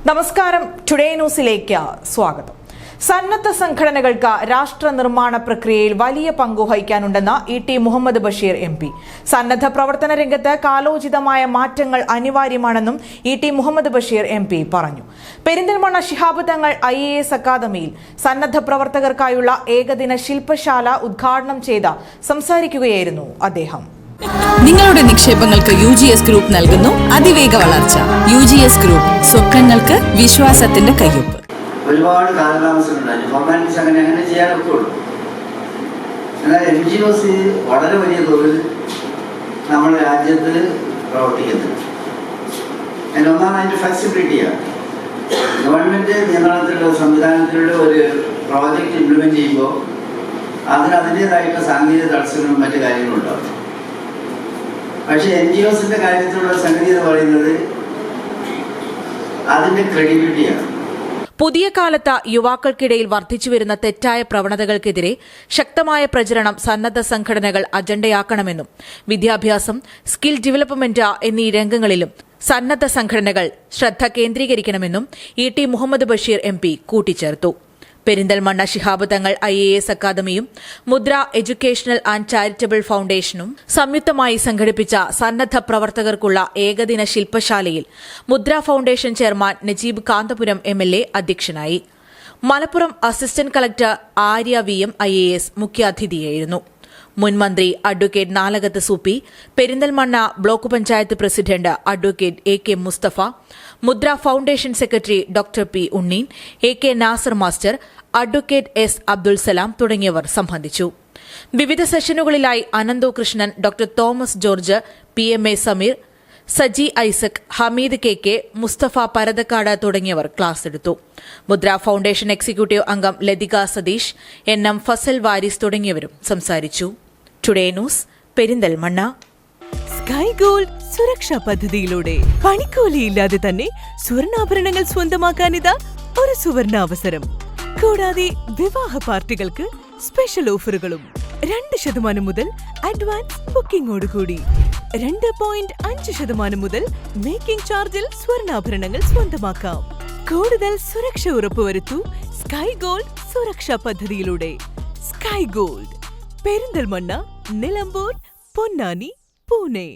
നമസ്കാരം, ടുഡേ ന്യൂസിലേക്ക് സ്വാഗതം. സന്നദ്ധ സംഘടനകൾക്ക് രാഷ്ട്ര നിർമ്മാണ പ്രക്രിയയിൽ വലിയ പങ്കു വഹിക്കാനുണ്ടെന്ന് ഇ.ടി. മുഹമ്മദ് ബഷീർ MP. സന്നദ്ധ പ്രവർത്തന രംഗത്ത് കാലോചിതമായ മാറ്റങ്ങൾ അനിവാര്യമാണെന്നും ഇ.ടി. മുഹമ്മദ് ബഷീർ MP പറഞ്ഞു. പെരിന്തൽമണ്ണ ശിഹാബ് തങ്ങൾ IAS അക്കാദമിയിൽ സന്നദ്ധ പ്രവർത്തകർക്കായുള്ള ഏകദിന ശില്പശാല ഉദ്ഘാടനം ചെയ്ത് സംസാരിക്കുകയായിരുന്നു അദ്ദേഹം. നിങ്ങളുടെ നിക്ഷേപങ്ങൾക്ക് UGS ഗ്രൂപ്പ് നൽകുന്നു അതിവേഗ വളർച്ച. UGS ഗ്രൂപ്പ്, സ്വപ്നങ്ങൾക്ക് വിശ്വാസത്തിന്റെ കയ്യൊപ്പ്. ഒരുപാട് കാലതാമസങ്ങളുണ്ടായി. ഫോർമാലിറ്റീസ് അങ്ങനെ ചെയ്യാനൊക്കെ ഉള്ളൂ. എന്നാൽ NGOs വളരെ വലിയ തോതിൽ നമ്മുടെ രാജ്യത്ത് പ്രവർത്തിക്കുന്നുണ്ട്. അതിനൊന്നാമത് അതിൻ്റെ ഫ്ലെക്സിബിലിറ്റിയാണ്. ഗവൺമെൻറ് നിയന്ത്രണത്തിലുള്ള സംവിധാനത്തിലുള്ള ഒരു പ്രോജക്റ്റ് ഇംപ്ലിമെൻറ്റ് ചെയ്യുമ്പോൾ അതിൻ്റേതായിട്ടുള്ള സാങ്കേതിക തടസ്സങ്ങളും മറ്റു കാര്യങ്ങളും ഉണ്ടാവും. പക്ഷേ NGOസിൻ്റെ കാര്യത്തിലുള്ള സംഗതി എന്ന് പറയുന്നത് അതിൻ്റെ ക്രെഡിബിലിറ്റിയാണ്. പുതിയ കാലത്ത് യുവാക്കൾക്കിടയിൽ വർദ്ധിച്ചുവരുന്ന തെറ്റായ പ്രവണതകൾക്കെതിരെ ശക്തമായ പ്രചരണം സന്നദ്ധ സംഘടനകൾ അജണ്ടയാക്കണമെന്നും വിദ്യാഭ്യാസം, സ്കിൽ ഡെവലപ്മെന്റ് എന്നീ രംഗങ്ങളിലും സന്നദ്ധ സംഘടനകൾ ശ്രദ്ധ കേന്ദ്രീകരിക്കണമെന്നും ഇ.ടി. മുഹമ്മദ് ബഷീർ MP കൂട്ടിച്ചേർത്തു. പെരിന്തൽമണ്ണ ശിഹാബ് തങ്ങൾ IAS അക്കാദമിയും മുദ്ര എഡ്യൂക്കേഷണൽ ആൻഡ് ചാരിറ്റബിൾ ഫൌണ്ടേഷനും സംയുക്തമായി സംഘടിപ്പിച്ച സന്നദ്ധ പ്രവർത്തകർക്കുള്ള ഏകദിന ശില്പശാലയിൽ Mudra foundation chairman Najeeb Kanthapuram MLA അധ്യക്ഷനായി. Malappuram assistant collector Arya VM IAS മുഖ്യാതിഥിയായിരുന്നു. മുൻമന്ത്രി advocate Nalakath Soopy, Perinthalmanna block panchayat president advocate AK Mustafa, Mudra foundation secretary doctor P Unneen, AK Nasar master, advocate S Abdul Salam തുടങ്ങിയവർ സംബന്ധിച്ചു. വിവിധ സെഷനുകളിലായി Anantho Krishnan, doctor Thomas George, PMA Sameer, Saji Isaac, Hameed KK, Mustafa Parathakkad തുടങ്ങിയവർ ക്ലാസ് എടുത്തു. മുദ്ര ഫൌണ്ടേഷൻ എക്സിക്യൂട്ടീവ് അംഗം ലതിക സതീഷ്, NM ഫസൽ വാരിസ് തുടങ്ങിയവരും സംസാരിച്ചു. Today news, Perinthalmanna. Sky gold സുരക്ഷാ പദ്ധതിയിലൂടെ പണിക്കൂലിയില്ലാതെ തന്നെ സ്വർണ്ണാഭരണങ്ങൾ സ്വന്തമാക്കാനിതാ ഒരു സുവർണാവസരം. കൂടാതെ വിവാഹ പാർട്ടികൾക്ക് സ്പെഷ്യൽ ഓഫറുകളും 2% മുതൽ അഡ്വാൻസ് ബുക്കിംഗോടുകൂടി 2.5% മുതൽ മേക്കിംഗ് ചാർജിൽ സ്വർണ്ണാഭരണങ്ങൾ സ്വന്തമാക്കാം. കൂടുതൽ സുരക്ഷ ഉറപ്പുവരുത്തൂ സ്കൈ ഗോൾഡ് സുരക്ഷാ പദ്ധതിയിലൂടെ. Sky gold, Perinthalmanna, Nilambur, Ponnani, Pune.